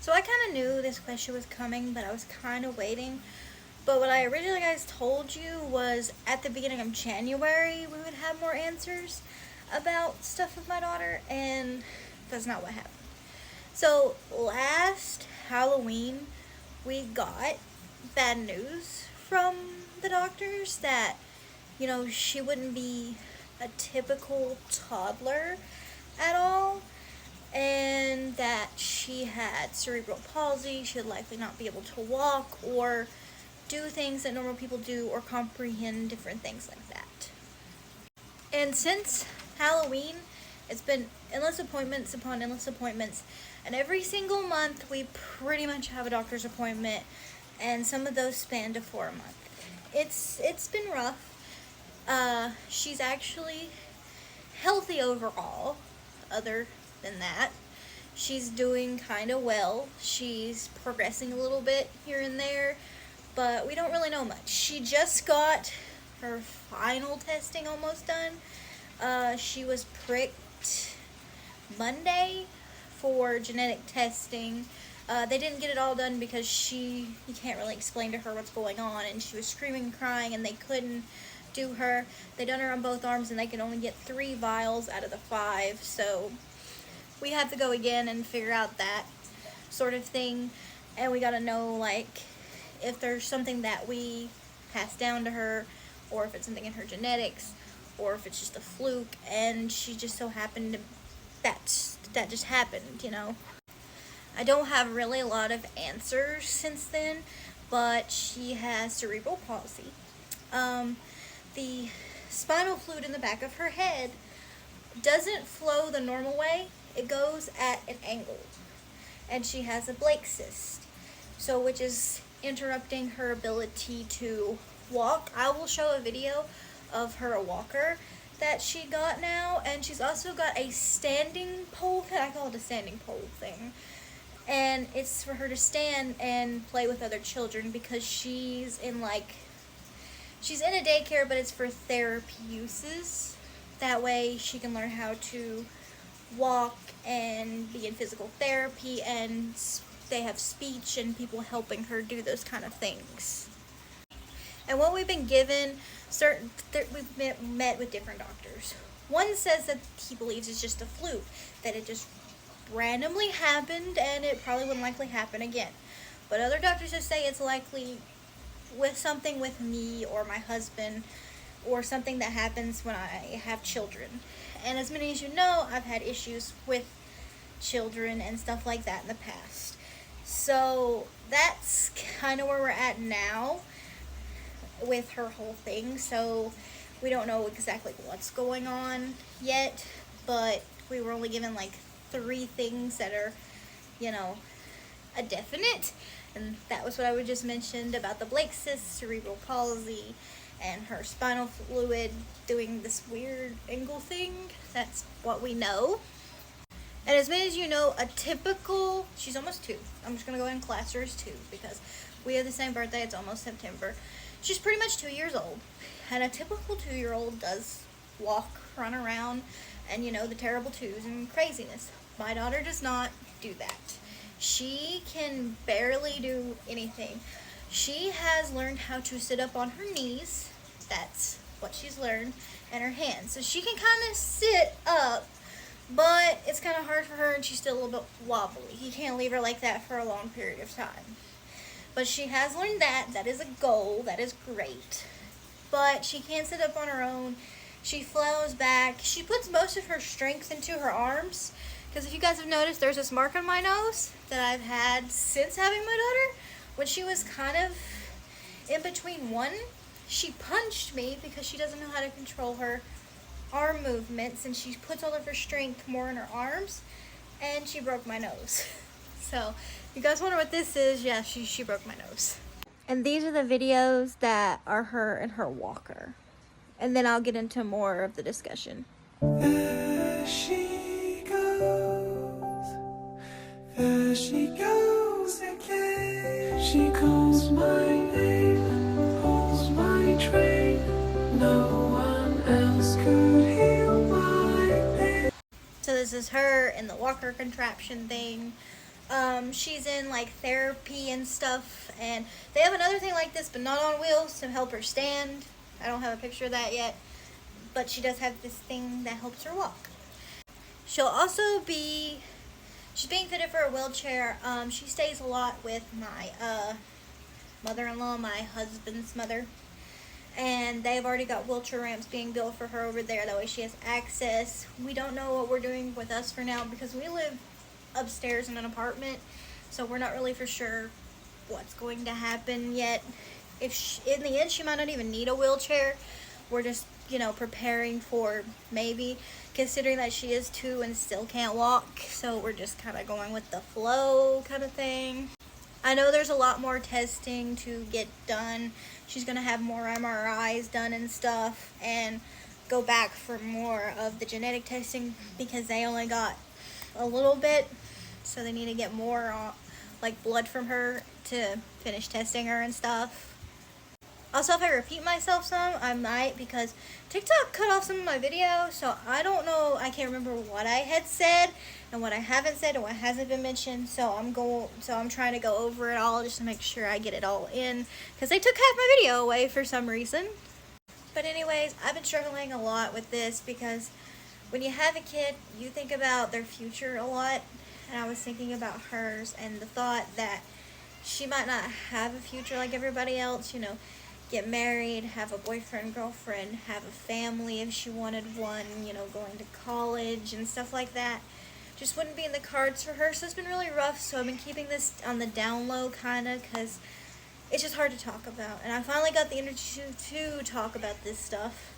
So I kind of knew this question was coming, but I was kind of waiting. But what I originally guys told you was at the beginning of January we would have more answers about stuff with my daughter, and that's not what happened. So last Halloween we got bad news from the doctors that, she wouldn't be a typical toddler at all, and that she had cerebral palsy. She would likely not be able to walk or do things that normal people do or comprehend different things like that. And since Halloween, it's been endless appointments upon endless appointments, and every single month we pretty much have a doctor's appointment, and some of those span to 4 months. It's been rough. She's actually healthy overall, other than that. She's doing kind of well. She's progressing a little bit here and there, but we don't really know much. She just got her final testing almost done. She was pricked Monday for genetic testing. They didn't get it all done because you can't really explain to her what's going on, and she was screaming and crying, and they couldn't do her. They done her on both arms, and they can only get 3 vials out of the 5, so we have to go again and figure out that sort of thing. And we gotta know, like, if there's something that we pass down to her, or if it's something in her genetics, or if it's just a fluke, and she just so happened to, that just happened. I don't have really a lot of answers since then, but she has cerebral palsy. The spinal fluid in the back of her head doesn't flow the normal way. It goes at an angle. And she has a Blake cyst, which is interrupting her ability to walk. I will show a video of her walker that she got now, and she's also got a standing pole. I call it a standing pole thing. And it's for her to stand and play with other children because she's in a daycare, but it's for therapy uses. That way she can learn how to walk and be in physical therapy, and they have speech and people helping her do those kind of things. And what we've been given, we've met with different doctors. One says that he believes it's just a fluke, that it just randomly happened and it probably wouldn't likely happen again. But other doctors just say it's likely with something with me or my husband, or something that happens when I have children. And as many as you know, I've had issues with children and stuff like that in the past. So that's kind of where we're at now with her whole thing. So we don't know exactly what's going on yet, but we were only given 3 things that are, a definite. And that was what I just mentioned about the Blake cyst, cerebral palsy, and her spinal fluid doing this weird angle thing. That's what we know. And as many as you know, she's almost 2. I'm just going to go ahead and class her as 2 because we have the same birthday. It's almost September. She's pretty much 2 years old. And a typical 2-year-old does walk, run around, and the terrible twos and craziness. My daughter does not do that. She can barely do anything. She has learned how to sit up on her knees. That's what she's learned. And her hands. So she can kind of sit up, but it's kind of hard for her, and she's still a little bit wobbly. You can't leave her like that for a long period of time. But she has learned that. That is a goal. That is great. But she can't sit up on her own. She flows back. She puts most of her strength into her arms. Because if you guys have noticed, there's this mark on my nose that I've had since having my daughter. When she was kind of in between 1, she punched me because she doesn't know how to control her arm movements, and she puts all of her strength more in her arms, and she broke my nose. So, you guys wonder what this is? Yeah, she broke my nose. And these are the videos that are her and her walker. And then I'll get into more of the discussion. There she goes, there she goes again. She calls my name, pulls my train. No one else could heal my pain. So this is her in the walker contraption thing. She's in like therapy and stuff, and they have another thing like this, but not on wheels to help her stand. I don't have a picture of that yet, but she does have this thing that helps her walk. She'll also be, she's being fitted for a wheelchair. She stays a lot with my mother-in-law, my husband's mother, and they've already got wheelchair ramps being built for her over there. That way she has access. We don't know what we're doing with us for now because we live upstairs in an apartment, so we're not really for sure what's going to happen yet. If she, in the end, she might not even need a wheelchair. We're just, preparing for maybe, considering that she is 2 and still can't walk. So we're just kind of going with the flow kind of thing. I know there's a lot more testing to get done. She's going to have more MRIs done and stuff, and go back for more of the genetic testing because they only got a little bit, so they need to get more like blood from her to finish testing her and stuff. Also, if I repeat myself some, I might, because TikTok cut off some of my videos, so I don't know, I can't remember what I had said and what I haven't said and what hasn't been mentioned, so I'm trying to go over it all just to make sure I get it all in, because they took half my video away for some reason. But anyways, I've been struggling a lot with this because when you have a kid, you think about their future a lot, and I was thinking about hers and the thought that she might not have a future like everybody else, get married, have a boyfriend, girlfriend, have a family if she wanted one, going to college and stuff like that. Just wouldn't be in the cards for her, so it's been really rough. So I've been keeping this on the down low kind of because it's just hard to talk about. And I finally got the energy to talk about this stuff.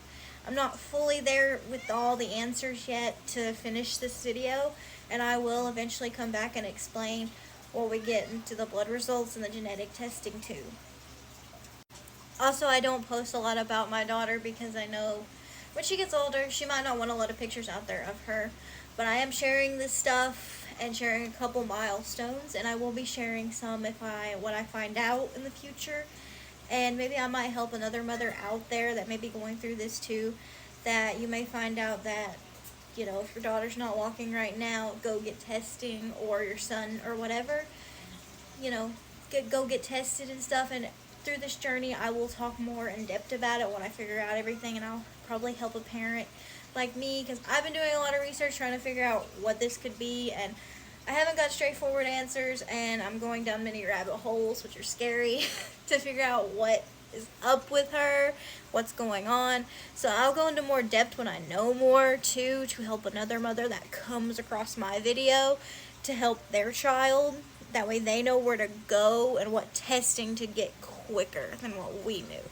I'm not fully there with all the answers yet to finish this video, and I will eventually come back and explain when we get into the blood results and the genetic testing too. Also, I don't post a lot about my daughter because I know when she gets older, she might not want a lot of pictures out there of her. But I am sharing this stuff and sharing a couple milestones, and I will be sharing some what I find out in the future. And maybe I might help another mother out there that may be going through this too, that you may find out that, if your daughter's not walking right now, go get testing, or your son or whatever, go get tested and stuff. And through this journey, I will talk more in depth about it when I figure out everything, and I'll probably help a parent like me, because I've been doing a lot of research trying to figure out what this could be, and I haven't got straightforward answers, and I'm going down many rabbit holes, which are scary, to figure out what is up with her, what's going on. So I'll go into more depth when I know more too, to help another mother that comes across my video to help their child. That way they know where to go and what testing to get quicker than what we knew.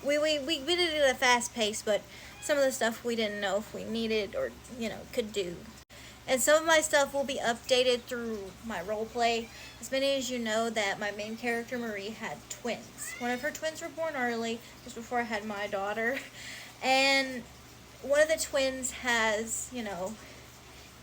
We did it at a fast pace, but some of the stuff we didn't know if we needed or, could do. And some of my stuff will be updated through my role play. As many as you know that my main character, Marie, had twins. One of her twins were born early, just before I had my daughter. And one of the twins has,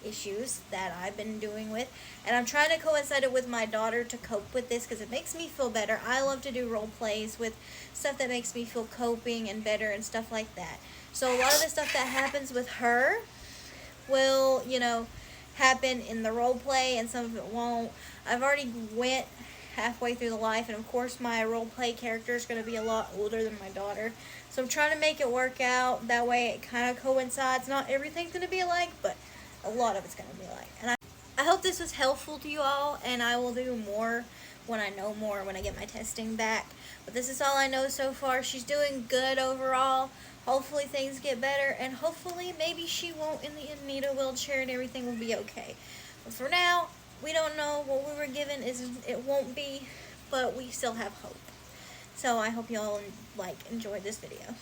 issues that I've been doing with, and I'm trying to coincide it with my daughter to cope with this because it makes me feel better. I love to do role plays with stuff that makes me feel coping and better and stuff like that. So a lot of the stuff that happens with her will, happen in the role play, and some of it won't. I've already went halfway through the life, and of course my role play character is going to be a lot older than my daughter. So I'm trying to make it work out. That way it kind of coincides. Not everything's going to be alike, but a lot of it's going to be alike. And I hope this was helpful to you all, and I will do more when I know more, when I get my testing back. But this is all I know so far. She's doing good overall. Hopefully things get better, and hopefully maybe she won't in the end need a wheelchair and everything will be okay. But for now, we don't know. What we were given it won't be, but we still have hope. So I hope you all enjoyed this video.